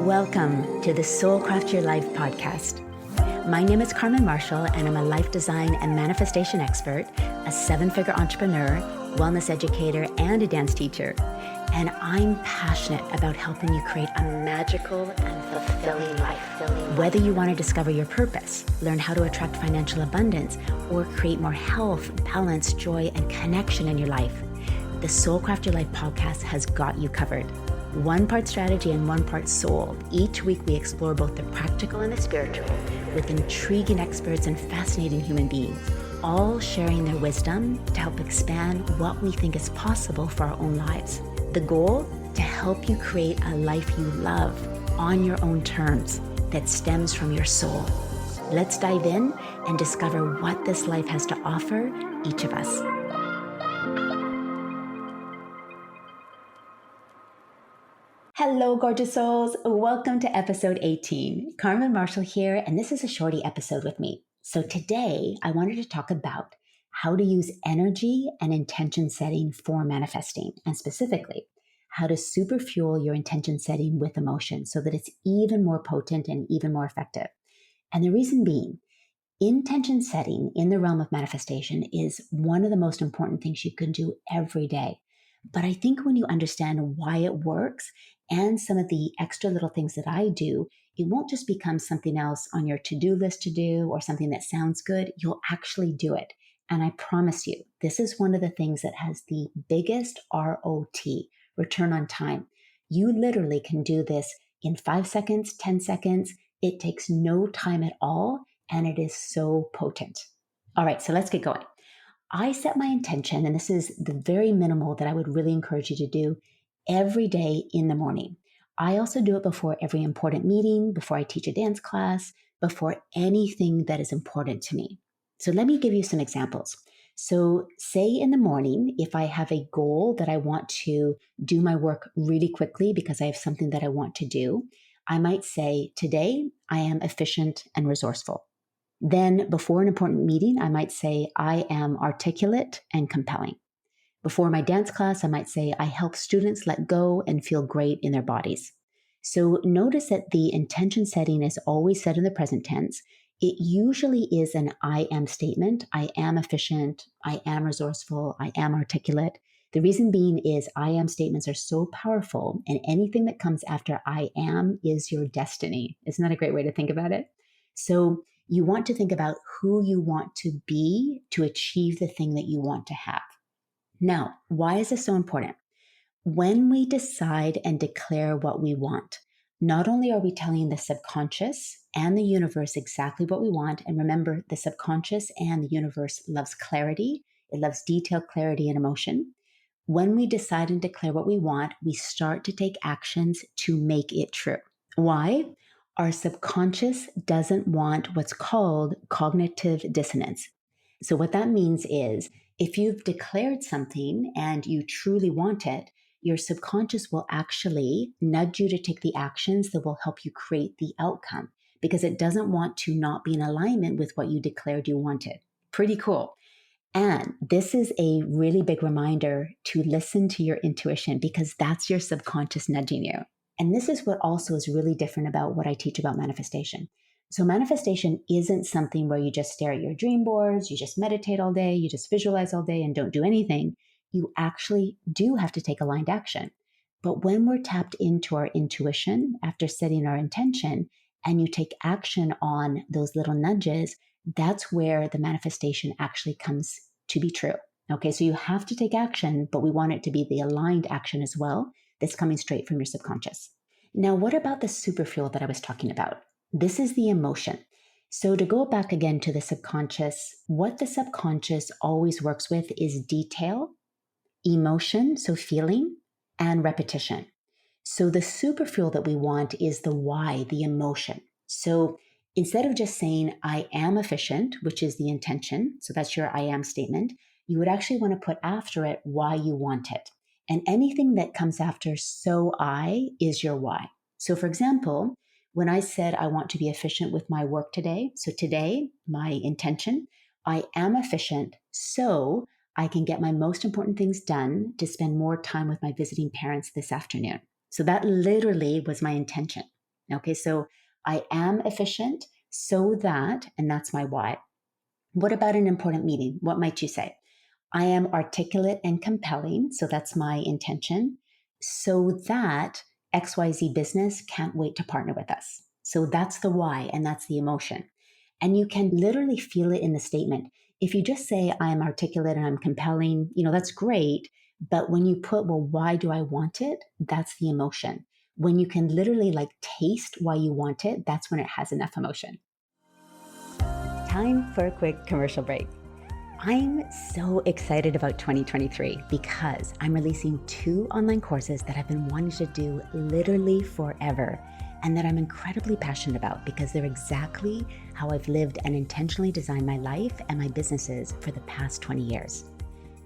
Welcome to the Soul Craft Your Life podcast. My name is Carmen Marshall, and I'm a life design and manifestation expert, a seven-figure entrepreneur, wellness educator, and a dance teacher. And I'm passionate about helping you create a magical and fulfilling life. Whether you want to discover your purpose, learn how to attract financial abundance, or create more health, balance, joy, and connection in your life, the Soul Craft Your Life podcast has got you covered. One part strategy and one part soul. Each week we explore both the practical and the spiritual with intriguing experts and fascinating human beings, all sharing their wisdom to help expand what we think is possible for our own lives. The goal? To help you create a life you love on your own terms that stems from your soul. Let's dive in and discover what this life has to offer each of us. Hello, gorgeous souls. Welcome to episode 18. Carmen Marshall here, and this is a shorty episode with me. So today I wanted to talk about how to use energy and intention setting for manifesting, and specifically how to super fuel your intention setting with emotion so that it's even more potent and even more effective. And the reason being, intention setting in the realm of manifestation is one of the most important things you can do every day. But I think when you understand why it works and some of the extra little things that I do, it won't just become something else on your to-do list to do or something that sounds good. You'll actually do it. And I promise you, this is one of the things that has the biggest ROT, return on time. You literally can do this in 5 seconds, 10 seconds. It takes no time at all, and it is so potent. All right, so let's get going. I set my intention, and this is the very minimal that I would really encourage you to do every day in the morning. I also do it before every important meeting, before I teach a dance class, before anything that is important to me. So let me give you some examples. So say in the morning, if I have a goal that I want to do my work really quickly because I have something that I want to do, I might say, today I am efficient and resourceful. Then before an important meeting, I might say, I am articulate and compelling. Before my dance class, I might say, I help students let go and feel great in their bodies. So notice that the intention setting is always said in the present tense. It usually is an I am statement. I am efficient. I am resourceful. I am articulate. The reason being is I am statements are so powerful, and anything that comes after I am is your destiny. Isn't that a great way to think about it? So you want to think about who you want to be to achieve the thing that you want to have. Now, why is this so important? When we decide and declare what we want, not only are we telling the subconscious and the universe exactly what we want, and remember, the subconscious and the universe loves clarity. It loves detailed clarity and emotion. When we decide and declare what we want, we start to take actions to make it true. Why? Our subconscious doesn't want what's called cognitive dissonance. So what that means is if you've declared something and you truly want it, your subconscious will actually nudge you to take the actions that will help you create the outcome because it doesn't want to not be in alignment with what you declared you wanted. Pretty cool. And this is a really big reminder to listen to your intuition because that's your subconscious nudging you. And this is what also is really different about what I teach about manifestation. So manifestation isn't something where you just stare at your dream boards, you just meditate all day, you just visualize all day and don't do anything. You actually do have to take aligned action. But when we're tapped into our intuition after setting our intention and you take action on those little nudges, that's where the manifestation actually comes to be true. Okay, so you have to take action, but we want it to be the aligned action as well that's coming straight from your subconscious. Now, what about the superfuel that I was talking about? This is the emotion. So to go back again to the subconscious, what the subconscious always works with is detail, emotion, so feeling, and repetition. So the superfuel that we want is the why, the emotion. So instead of just saying, I am efficient, which is the intention, so that's your I am statement, you would actually want to put after it why you want it. And anything that comes after so I is your why. So for example, when I said I want to be efficient with my work today, so today, my intention, I am efficient so I can get my most important things done to spend more time with my visiting parents this afternoon. So that literally was my intention. Okay, so I am efficient so that, and that's my why. What about an important meeting? What might you say? I am articulate and compelling, so that's my intention, so that XYZ business can't wait to partner with us. So that's the why, and that's the emotion. And you can literally feel it in the statement. If you just say, I'm articulate and I'm compelling, that's great. But when you put, well, why do I want it? That's the emotion. When you can literally like taste why you want it, that's when it has enough emotion. Time for a quick commercial break. I'm so excited about 2023 because I'm releasing 2 online courses that I've been wanting to do literally forever and that I'm incredibly passionate about because they're exactly how I've lived and intentionally designed my life and my businesses for the past 20 years.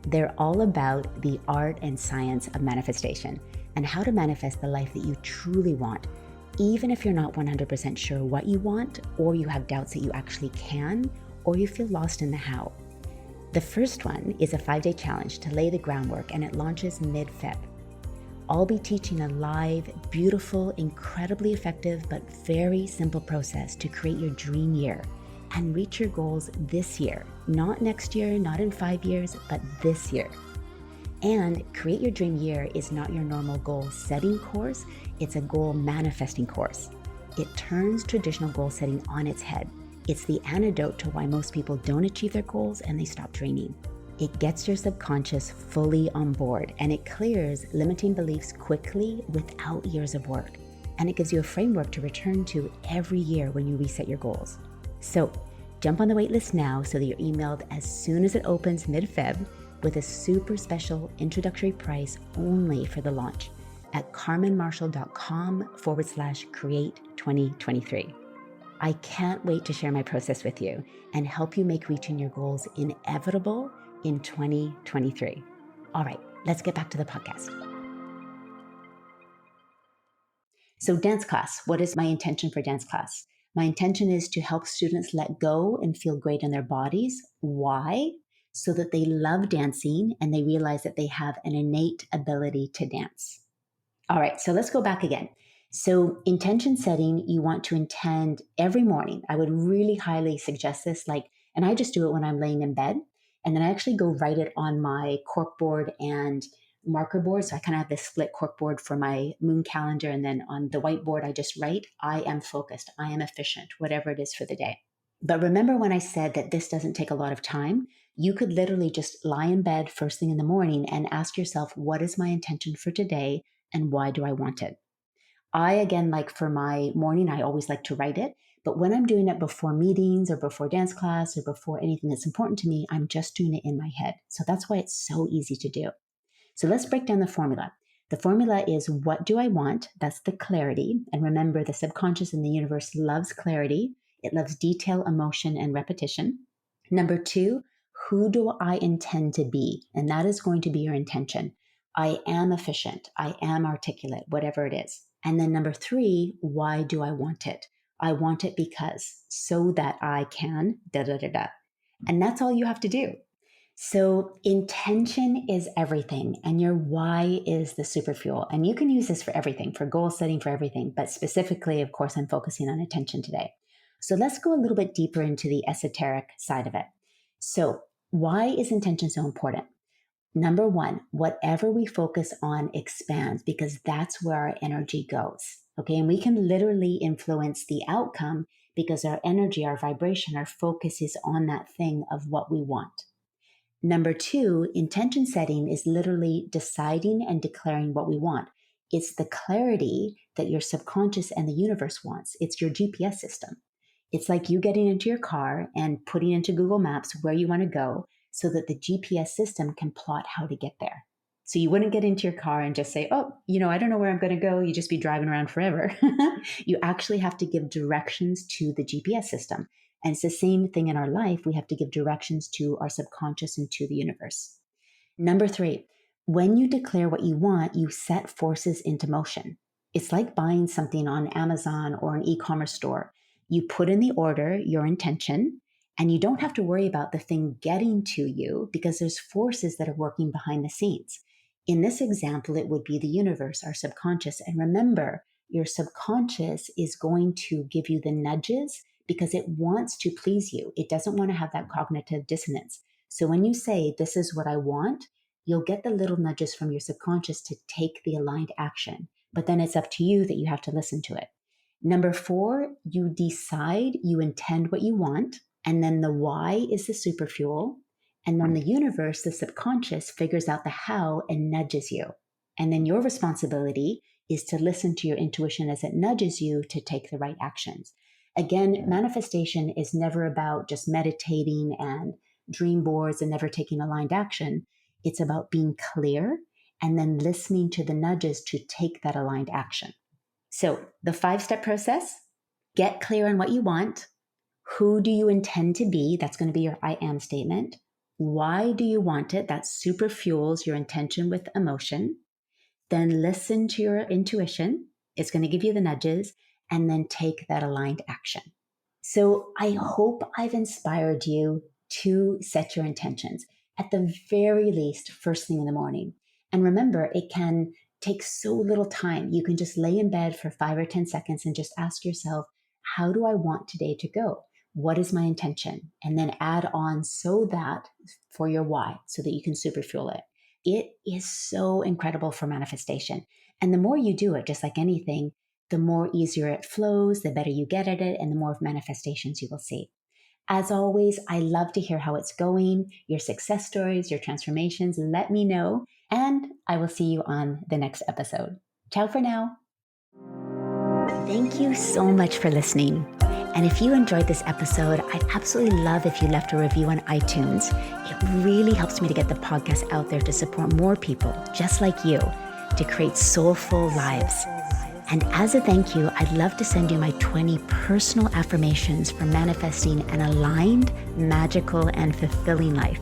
They're all about the art and science of manifestation and how to manifest the life that you truly want, even if you're not 100% sure what you want, or you have doubts that you actually can, or you feel lost in the how. The first one is a 5-day challenge to lay the groundwork, and it launches mid-Feb. I'll be teaching a live, beautiful, incredibly effective, but very simple process to create your dream year and reach your goals this year, not next year, not in 5 years, but this year. And Create Your Dream Year is not your normal goal setting course, it's a goal manifesting course. It turns traditional goal setting on its head. It's the antidote to why most people don't achieve their goals and they stop dreaming. It gets your subconscious fully on board, and it clears limiting beliefs quickly without years of work. And it gives you a framework to return to every year when you reset your goals. So jump on the waitlist now so that you're emailed as soon as it opens mid-Feb with a super special introductory price only for the launch at carmenmarshall.com/create2023. I can't wait to share my process with you and help you make reaching your goals inevitable in 2023. All right, let's get back to the podcast. So dance class, what is my intention for dance class? My intention is to help students let go and feel great in their bodies. Why? So that they love dancing and they realize that they have an innate ability to dance. All right, so let's go back again. So intention setting, you want to intend every morning. I would really highly suggest this, and I just do it when I'm laying in bed. And then I actually go write it on my corkboard and marker board. So I kind of have this split corkboard for my moon calendar. And then on the whiteboard, I just write, I am focused, I am efficient, whatever it is for the day. But remember when I said that this doesn't take a lot of time? You could literally just lie in bed first thing in the morning and ask yourself, what is my intention for today? And why do I want it? Again, like for my morning, I always like to write it. But when I'm doing it before meetings or before dance class or before anything that's important to me, I'm just doing it in my head. So that's why it's so easy to do. So let's break down the formula. The formula is, what do I want? That's the clarity. And remember, the subconscious in the universe loves clarity. It loves detail, emotion, and repetition. Number 2, who do I intend to be? And that is going to be your intention. I am efficient. I am articulate, whatever it is. And then number 3, why do I want it? I want it because, so that I can, da da da da. And that's all you have to do. So intention is everything, and your why is the super fuel. And you can use this for everything, for goal setting, for everything. But specifically, of course, I'm focusing on intention today. So let's go a little bit deeper into the esoteric side of it. So why is intention so important? Number 1, whatever we focus on expands, because that's where our energy goes. Okay. And we can literally influence the outcome because our energy, our vibration, our focus is on that thing of what we want. Number 2, intention setting is literally deciding and declaring what we want. It's the clarity that your subconscious and the universe wants. It's your GPS system. It's like you getting into your car and putting into Google Maps where you want to go so that the GPS system can plot how to get there. So you wouldn't get into your car and just say, oh, I don't know where I'm going to go. You just be driving around forever. You actually have to give directions to the GPS system. And it's the same thing in our life. We have to give directions to our subconscious and to the universe. Number 3, when you declare what you want, you set forces into motion. It's like buying something on Amazon or an e-commerce store. You put in the order, your intention, and you don't have to worry about the thing getting to you because there's forces that are working behind the scenes. In this example, it would be the universe, our subconscious. And remember, your subconscious is going to give you the nudges because it wants to please you. It doesn't want to have that cognitive dissonance. So when you say, this is what I want, you'll get the little nudges from your subconscious to take the aligned action. But then it's up to you that you have to listen to it. Number 4, you decide, you intend what you want, and then the why is the super fuel. And then the universe, the subconscious, figures out the how and nudges you. And then your responsibility is to listen to your intuition as it nudges you to take the right actions. Again, manifestation is never about just meditating and dream boards and never taking aligned action. It's about being clear and then listening to the nudges to take that aligned action. So the 5-step process: get clear on what you want. Who do you intend to be? That's going to be your I am statement. Why do you want it? That super fuels your intention with emotion. Then listen to your intuition. It's going to give you the nudges, and then take that aligned action. So I hope I've inspired you to set your intentions, at the very least, first thing in the morning. And remember, it can take so little time. You can just lay in bed for 5 or 10 seconds and just ask yourself, how do I want today to go? What is my intention? And then add on so that for your why, so that you can super fuel it. It is so incredible for manifestation. And the more you do it, just like anything, the more easier it flows, the better you get at it, and the more manifestations you will see. As always, I love to hear how it's going, your success stories, your transformations. Let me know, and I will see you on the next episode. Ciao for now. Thank you so much for listening. And if you enjoyed this episode, I'd absolutely love if you left a review on iTunes. It really helps me to get the podcast out there to support more people just like you to create soulful lives. And as a thank you, I'd love to send you my 20 personal affirmations for manifesting an aligned, magical, and fulfilling life.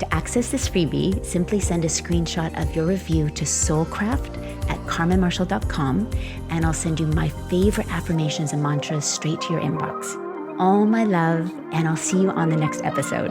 To access this freebie, simply send a screenshot of your review to soulcraft@carmenmarshall.com, and I'll send you my favorite affirmations and mantras straight to your inbox. All my love, and I'll see you on the next episode.